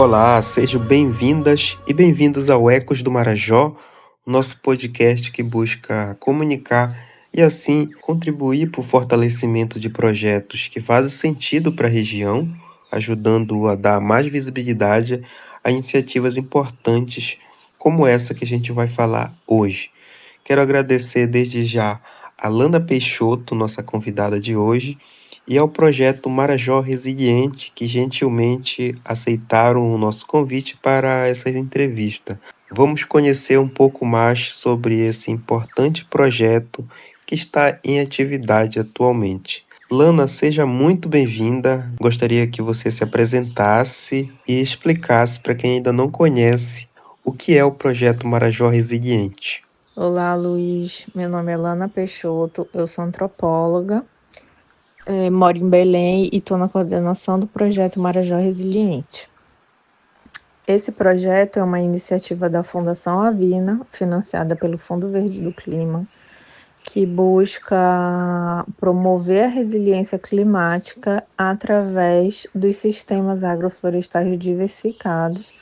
Olá, sejam bem-vindas e bem-vindos ao Ecos do Marajó, o nosso podcast que busca comunicar e assim contribuir para o fortalecimento de projetos que fazem sentido para a região, ajudando a dar mais visibilidade a iniciativas importantes como essa que a gente vai falar hoje. Quero agradecer desde já a Lana Peixoto, nossa convidada de hoje, e ao projeto Marajó Resiliente, que gentilmente aceitaram o nosso convite para essa entrevista. Vamos conhecer um pouco mais sobre esse importante projeto que está em atividade atualmente. Lana, seja muito bem-vinda. Gostaria que você se apresentasse e explicasse para quem ainda não conhece o que é o projeto Marajó Resiliente. Olá, Luiz. Meu nome é Lana Peixoto, eu sou antropóloga, moro em Belém e estou na coordenação do projeto Marajó Resiliente. Esse projeto é uma iniciativa da Fundação Avina, financiada pelo Fundo Verde do Clima, que busca promover a resiliência climática através dos sistemas agroflorestais diversificados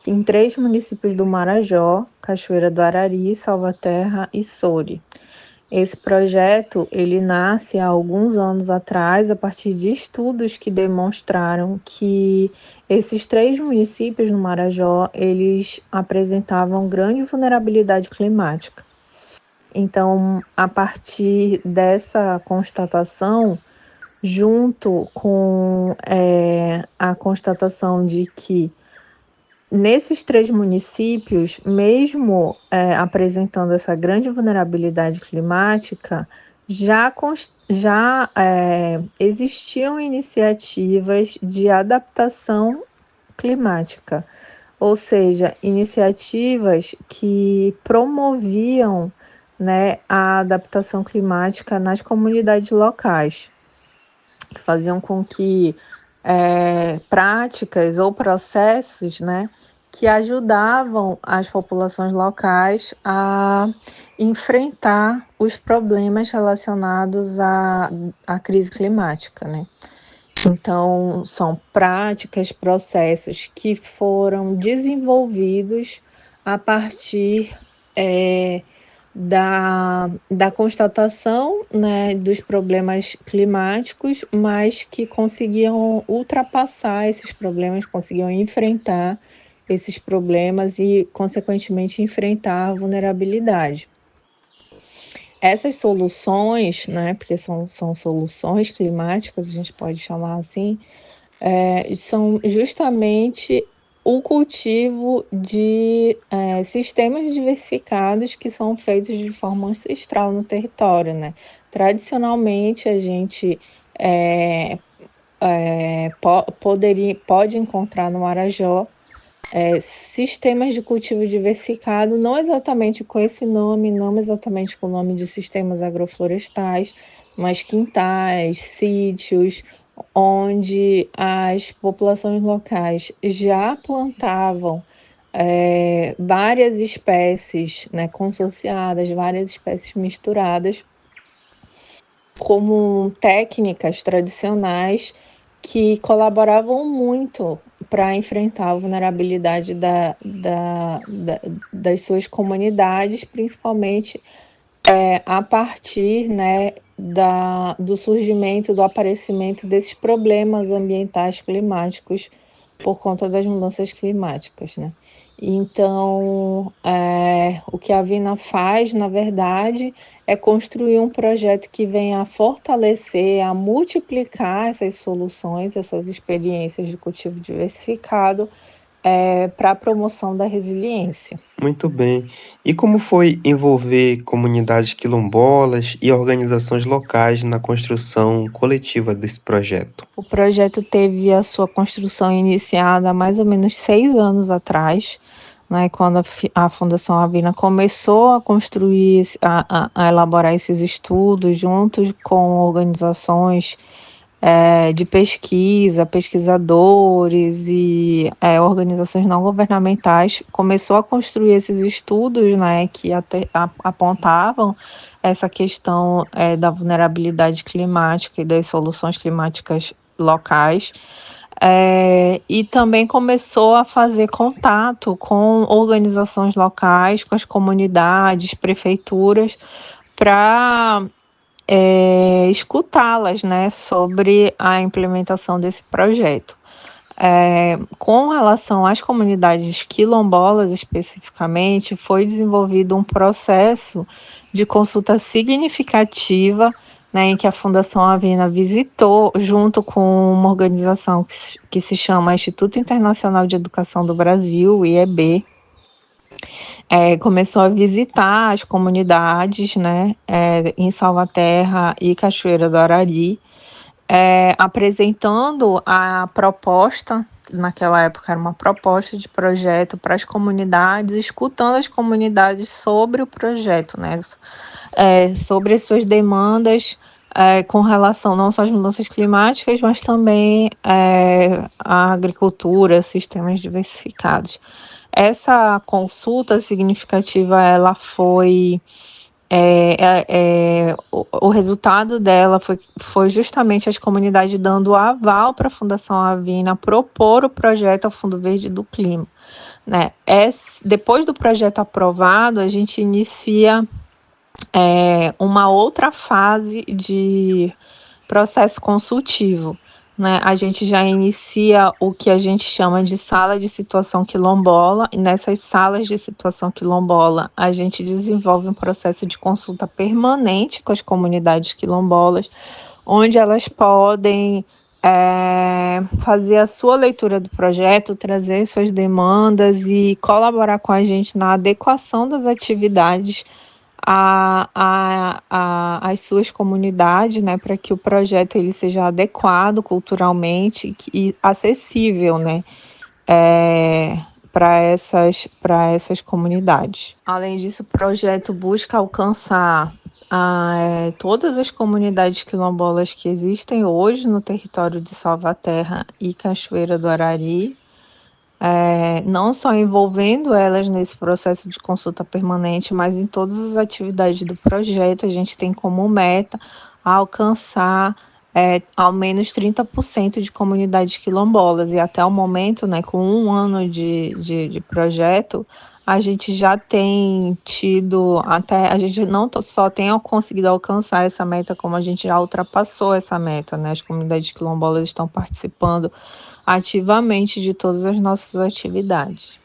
em 3 municípios do Marajó: Cachoeira do Arari, Salvaterra e Soure. Esse projeto, ele nasce há alguns anos atrás, a partir de estudos que demonstraram que esses 3 municípios no Marajó, eles apresentavam grande vulnerabilidade climática. Então, a partir dessa constatação, junto com a constatação de que nesses 3 municípios, mesmo apresentando essa grande vulnerabilidade climática, já existiam iniciativas de adaptação climática, ou seja, iniciativas que promoviam, né, a adaptação climática nas comunidades locais, que faziam com que práticas ou processos, né, que ajudavam as populações locais a enfrentar os problemas relacionados à crise climática, né? Então, são práticas, processos que foram desenvolvidos a partir da constatação, né, dos problemas climáticos, mas que conseguiam ultrapassar esses problemas, conseguiam enfrentar esses problemas e, consequentemente, enfrentar a vulnerabilidade. Essas soluções, né, porque são soluções climáticas, a gente pode chamar assim, são justamente o cultivo de sistemas diversificados que são feitos de forma ancestral no território, né? Tradicionalmente, a gente pode encontrar no Marajó sistemas de cultivo diversificado, não exatamente com esse nome, não exatamente com o nome de sistemas agroflorestais, mas quintais, sítios, onde as populações locais já plantavam várias espécies, né, consorciadas, várias espécies misturadas, como técnicas tradicionais que colaboravam muito para enfrentar a vulnerabilidade das suas comunidades, principalmente a partir, né, do surgimento, do aparecimento desses problemas ambientais climáticos por conta das mudanças climáticas, né? Então, o que a Vina faz, na verdade, é construir um projeto que venha a fortalecer, a multiplicar essas soluções, essas experiências de cultivo diversificado para a promoção da resiliência. Muito bem. E como foi envolver comunidades quilombolas e organizações locais na construção coletiva desse projeto? O projeto teve a sua construção iniciada há mais ou menos 6 anos atrás, né, quando a Fundação Avina começou a construir, a elaborar esses estudos juntos com organizações de pesquisa, pesquisadores e organizações não governamentais, começou a construir esses estudos, né, que apontavam essa questão da vulnerabilidade climática e das soluções climáticas locais. E também começou a fazer contato com organizações locais, com as comunidades, prefeituras, para escutá-las, né, sobre a implementação desse projeto. Com relação às comunidades quilombolas especificamente, foi desenvolvido um processo de consulta significativa, né, em que a Fundação Avina visitou, junto com uma organização que se chama Instituto Internacional de Educação do Brasil, o IEB, começou a visitar as comunidades, né, em Salvaterra e Cachoeira do Arari, apresentando a proposta. Naquela época era uma proposta de projeto para as comunidades, escutando as comunidades sobre o projeto, né? Sobre as suas demandas com relação não só às mudanças climáticas, mas também à agricultura, sistemas diversificados. Essa consulta significativa, ela foi o resultado dela foi justamente as comunidades dando aval para a Fundação Avina propor o projeto ao Fundo Verde do Clima, né? Depois do projeto aprovado, a gente inicia uma outra fase de processo consultivo, né? A gente já inicia o que a gente chama de sala de situação quilombola, e nessas salas de situação quilombola a gente desenvolve um processo de consulta permanente com as comunidades quilombolas, onde elas podem fazer a sua leitura do projeto, trazer suas demandas e colaborar com a gente na adequação das atividades às suas comunidades, né, para que o projeto ele seja adequado culturalmente e acessível, né, para essas comunidades. Além disso, o projeto busca alcançar todas as comunidades quilombolas que existem hoje no território de Salvaterra e Cachoeira do Arari, não só envolvendo elas nesse processo de consulta permanente, mas em todas as atividades do projeto. A gente tem como meta alcançar ao menos 30% de comunidades quilombolas, e até o momento, né, com 1 ano de projeto, a gente já tem tido, a gente não só tem conseguido alcançar essa meta, como a gente já ultrapassou essa meta, né? As comunidades quilombolas estão participando ativamente de todas as nossas atividades.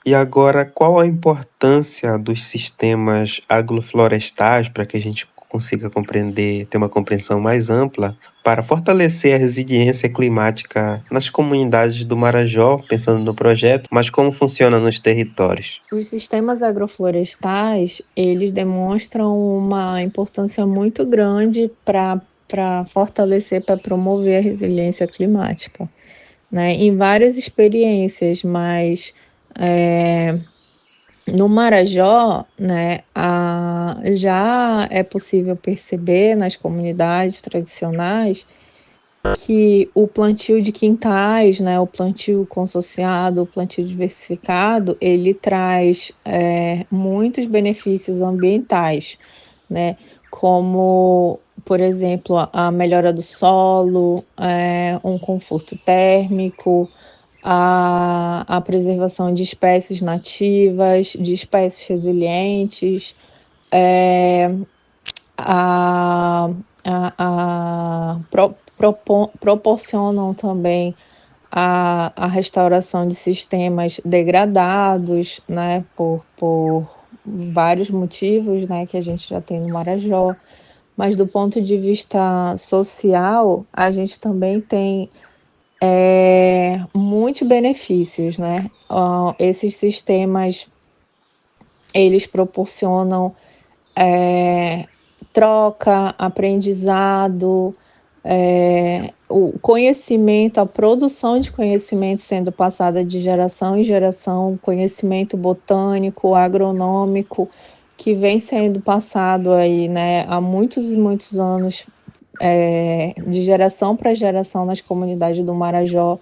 E agora, qual a importância dos sistemas agroflorestais para que a gente consiga compreender, ter uma compreensão mais ampla, para fortalecer a resiliência climática nas comunidades do Marajó, pensando no projeto, mas como funciona nos territórios? Os sistemas agroflorestais, eles demonstram uma importância muito grande para fortalecer, para promover a resiliência climática, né? Em várias experiências, mas no Marajó, né, já é possível perceber nas comunidades tradicionais que o plantio de quintais, né, o plantio consociado, o plantio diversificado, ele traz muitos benefícios ambientais, né, como, por exemplo, a melhora do solo, um conforto térmico, a preservação de espécies nativas, de espécies resilientes, a, proporcionam também a restauração de sistemas degradados, né, por vários motivos, né, que a gente já tem no Marajó. Mas do ponto de vista social, a gente também tem muitos benefícios, né? Esses sistemas, eles proporcionam troca, aprendizado, o conhecimento, a produção de conhecimento sendo passada de geração em geração, conhecimento botânico, agronômico, que vem sendo passado aí, né, há muitos e muitos anos, de geração para geração nas comunidades do Marajó.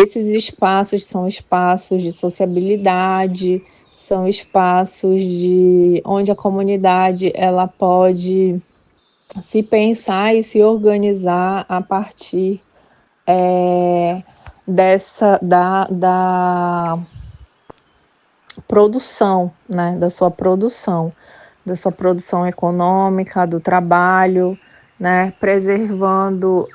Esses espaços são espaços de sociabilidade, são espaços onde a comunidade ela pode se pensar e se organizar a partir da produção, né, da sua produção econômica, do trabalho, né, preservando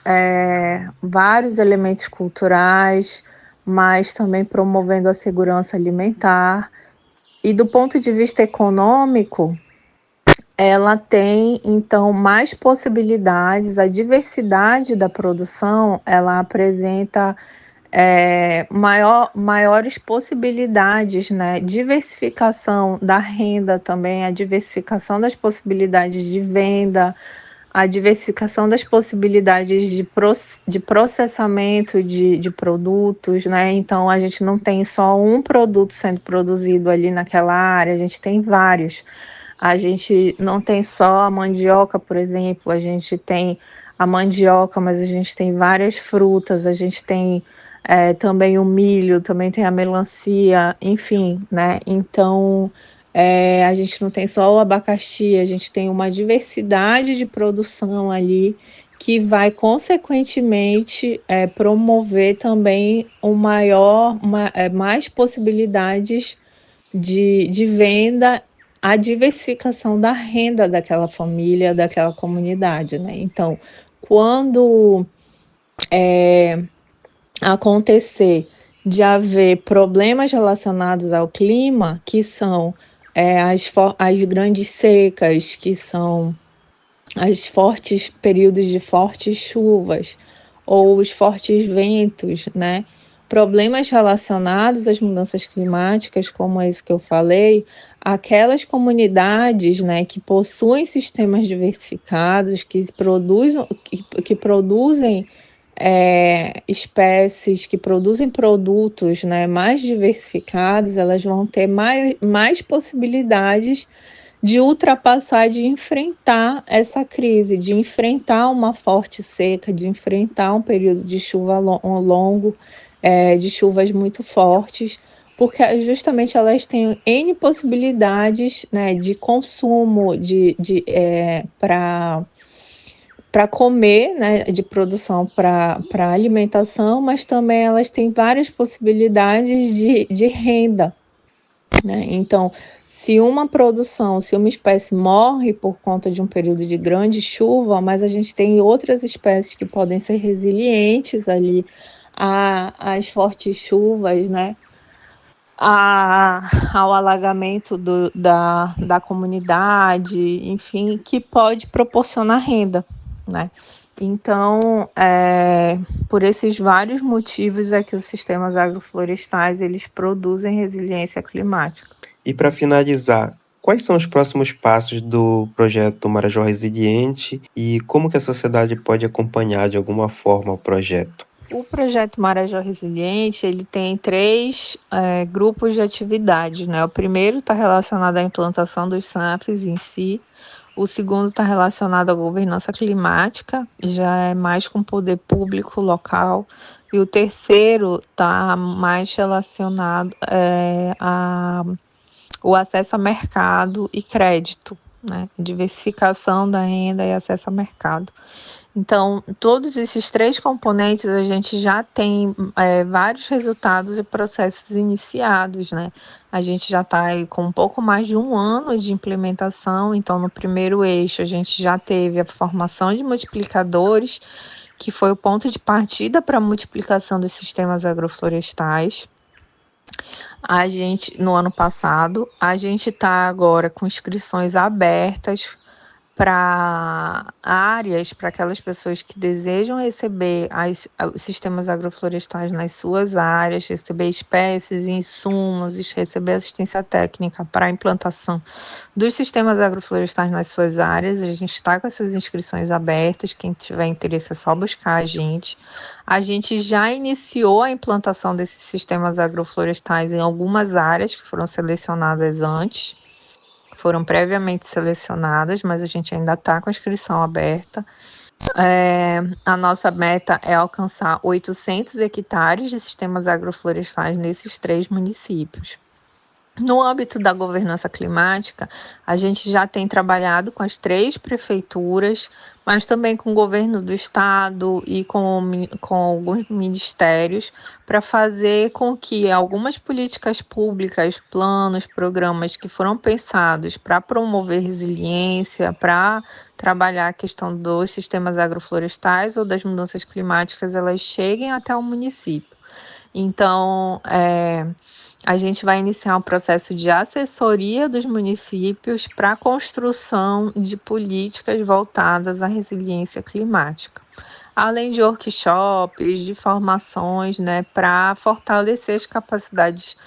vários elementos culturais, mas também promovendo a segurança alimentar. E do ponto de vista econômico, ela tem, então, mais possibilidades, a diversidade da produção, ela apresenta maiores possibilidades, né? Diversificação da renda também, a diversificação das possibilidades de venda, a diversificação das possibilidades de processamento de produtos, né? Então, a gente não tem só um produto sendo produzido ali naquela área, a gente tem vários. A gente não tem só a mandioca, por exemplo, a gente tem a mandioca, mas a gente tem várias frutas, a gente tem também o milho, também tem a melancia, enfim, né? Então, a gente não tem só o abacaxi, a gente tem uma diversidade de produção ali que vai, consequentemente, promover também mais possibilidades de venda, a diversificação da renda daquela família, daquela comunidade, né? Então, quando acontecer de haver problemas relacionados ao clima, que são as grandes secas, que são os fortes períodos de fortes chuvas ou os fortes ventos, né? Problemas relacionados às mudanças climáticas, como esse que eu falei, aquelas comunidades, né, que possuem sistemas diversificados, que produzem espécies, que produzem produtos, né, mais diversificados, elas vão ter mais possibilidades de ultrapassar, de enfrentar essa crise, de enfrentar uma forte seca, de enfrentar um período de chuva longo, de chuvas muito fortes, porque justamente elas têm N possibilidades, né, de consumo para comer, né, de produção para alimentação, mas também elas têm várias possibilidades de renda, né? Então, se uma espécie morre por conta de um período de grande chuva, mas a gente tem outras espécies que podem ser resilientes ali às fortes chuvas, né? Ao alagamento da comunidade, enfim, que pode proporcionar renda, né? Então, por esses vários motivos é que os sistemas agroflorestais eles produzem resiliência climática. E para finalizar, quais são os próximos passos do projeto Marajó Resiliente e como que a sociedade pode acompanhar de alguma forma o projeto? O projeto Marajó Resiliente ele tem três grupos de atividades, né? O primeiro está relacionado à implantação dos SAFs em si. O segundo está relacionado à governança climática, já é mais com poder público local. E o terceiro está mais relacionado ao acesso a mercado e crédito, né? Diversificação da renda e acesso a mercado. Então, todos esses três componentes a gente já tem vários resultados e processos iniciados, né? A gente já está com um pouco mais de um ano de implementação, então no primeiro eixo a gente já teve a formação de multiplicadores, que foi o ponto de partida para a multiplicação dos sistemas agroflorestais. No ano passado, a gente está agora com inscrições abertas para áreas, para aquelas pessoas que desejam receber os sistemas agroflorestais nas suas áreas, receber espécies e insumos, receber assistência técnica para a implantação dos sistemas agroflorestais nas suas áreas. A gente está com essas inscrições abertas, quem tiver interesse é só buscar a gente. A gente já iniciou a implantação desses sistemas agroflorestais em algumas áreas que foram selecionadas antes. Foram previamente selecionadas, mas a gente ainda está com a inscrição aberta. A nossa meta é alcançar 800 hectares de sistemas agroflorestais nesses 3 municípios. No âmbito da governança climática, a gente já tem trabalhado com as 3 prefeituras mas também com o governo do estado e com alguns ministérios, para fazer com que algumas políticas públicas, planos, programas que foram pensados para promover resiliência, para trabalhar a questão dos sistemas agroflorestais ou das mudanças climáticas, elas cheguem até o município. Então, a gente vai iniciar um processo de assessoria dos municípios para a construção de políticas voltadas à resiliência climática, além de workshops, de formações, né, para fortalecer as capacidades,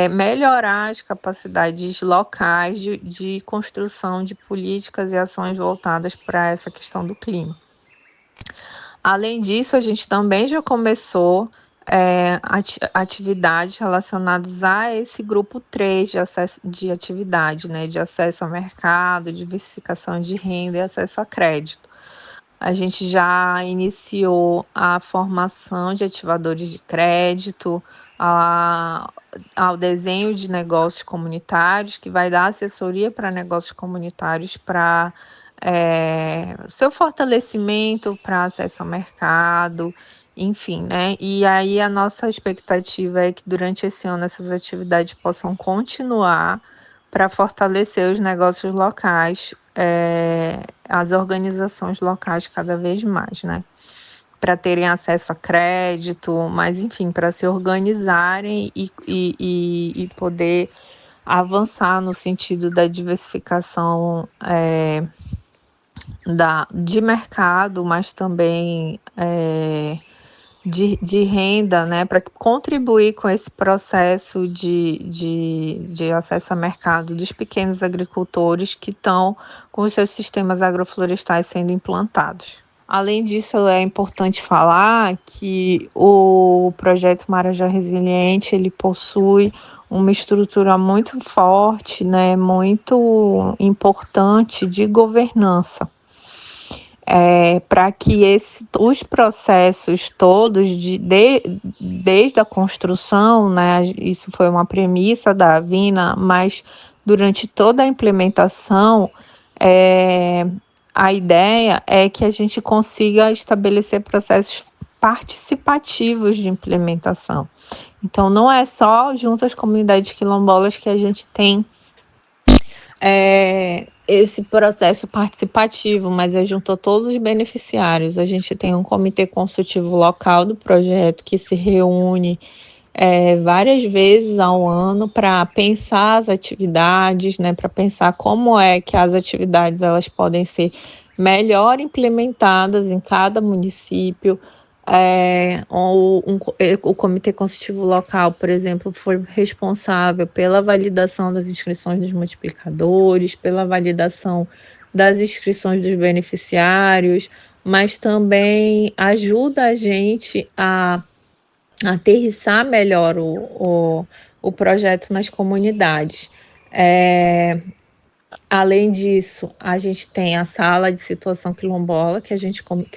melhorar as capacidades locais de construção de políticas e ações voltadas para essa questão do clima. Além disso, a gente também já começou atividades relacionadas a esse grupo 3 de atividade, né, de acesso ao mercado, diversificação de renda e acesso a crédito. A gente já iniciou a formação de ativadores de crédito, ao desenho de negócios comunitários, que vai dar assessoria para negócios comunitários para seu fortalecimento, para acesso ao mercado, enfim, né? E aí a nossa expectativa é que durante esse ano essas atividades possam continuar para fortalecer os negócios locais, as organizações locais cada vez mais, né? Para terem acesso a crédito, mas enfim, para se organizarem e poder avançar no sentido da diversificação de mercado, mas também de renda, né, para contribuir com esse processo de acesso a mercado dos pequenos agricultores que estão com os seus sistemas agroflorestais sendo implantados. Além disso, é importante falar que o projeto Marajó Resiliente, ele possui uma estrutura muito forte, né, muito importante de governança, para que os processos todos, desde a construção, né, isso foi uma premissa da Avina, mas durante toda a implementação, a ideia é que a gente consiga estabelecer processos participativos de implementação. Então, não é só junto às comunidades quilombolas que a gente tem esse processo participativo, mas juntou todos os beneficiários. A gente tem um comitê consultivo local do projeto que se reúne várias vezes ao ano para pensar as atividades, né, para pensar como é que as atividades elas podem ser melhor implementadas em cada município. O Comitê Consultivo Local, por exemplo, foi responsável pela validação das inscrições dos multiplicadores, pela validação das inscrições dos beneficiários, mas também ajuda a gente a aterrissar melhor o projeto nas comunidades. Além disso, a gente tem a sala de situação quilombola, que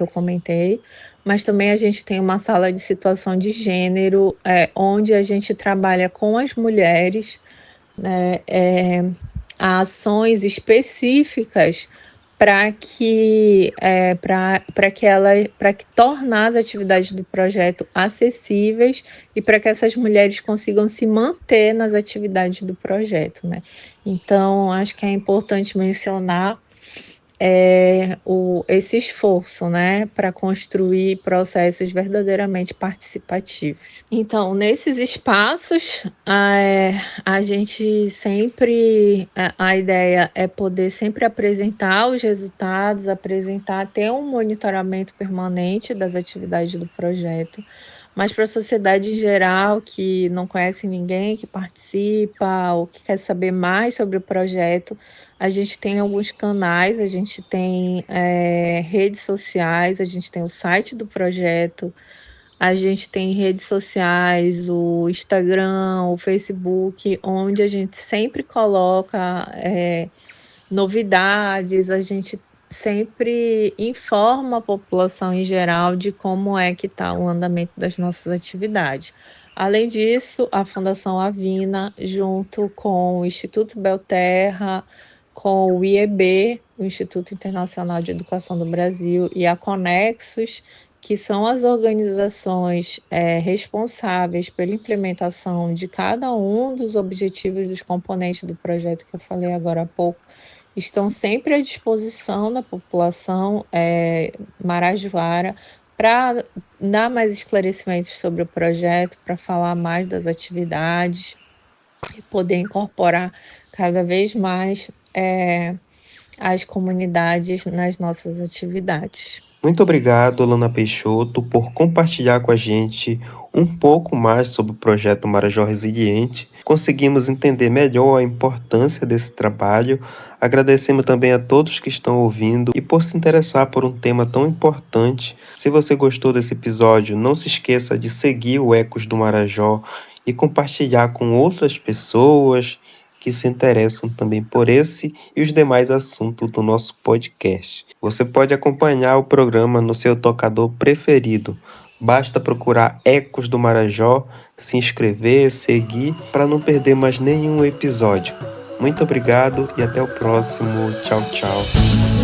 eu comentei, mas também a gente tem uma sala de situação de gênero, onde a gente trabalha com as mulheres, né, ações específicas para que tornar as atividades do projeto acessíveis e para que essas mulheres consigam se manter nas atividades do projeto, né? Então, acho que é importante mencionar esse esforço, né, para construir processos verdadeiramente participativos. Então, nesses espaços, a gente sempre, a ideia é poder sempre apresentar os resultados, ter um monitoramento permanente das atividades do projeto, mas para a sociedade em geral, que não conhece ninguém que participa ou que quer saber mais sobre o projeto, a gente tem alguns canais, a gente tem redes sociais, a gente tem o site do projeto, a gente tem redes sociais, o Instagram, o Facebook, onde a gente sempre coloca novidades, a gente sempre informa a população em geral de como é que está o andamento das nossas atividades. Além disso, a Fundação Avina, junto com o Instituto Belterra, com o IEB, o Instituto Internacional de Educação do Brasil e a Conexos, que são as organizações responsáveis pela implementação de cada um dos objetivos dos componentes do projeto que eu falei agora há pouco, estão sempre à disposição da população marajoara para dar mais esclarecimentos sobre o projeto, para falar mais das atividades e poder incorporar cada vez mais as comunidades nas nossas atividades. Muito obrigado, Alana Peixoto, por compartilhar com a gente um pouco mais sobre o projeto Marajó Resiliente. Conseguimos entender melhor a importância desse trabalho. Agradecemos também a todos que estão ouvindo e por se interessar por um tema tão importante. Se você gostou desse episódio, não se esqueça de seguir o Ecos do Marajó e compartilhar com outras pessoas que se interessam também por esse e os demais assuntos do nosso podcast. Você pode acompanhar o programa no seu tocador preferido. Basta procurar Ecos do Marajó, se inscrever, seguir, para não perder mais nenhum episódio. Muito obrigado e até o próximo. Tchau, tchau.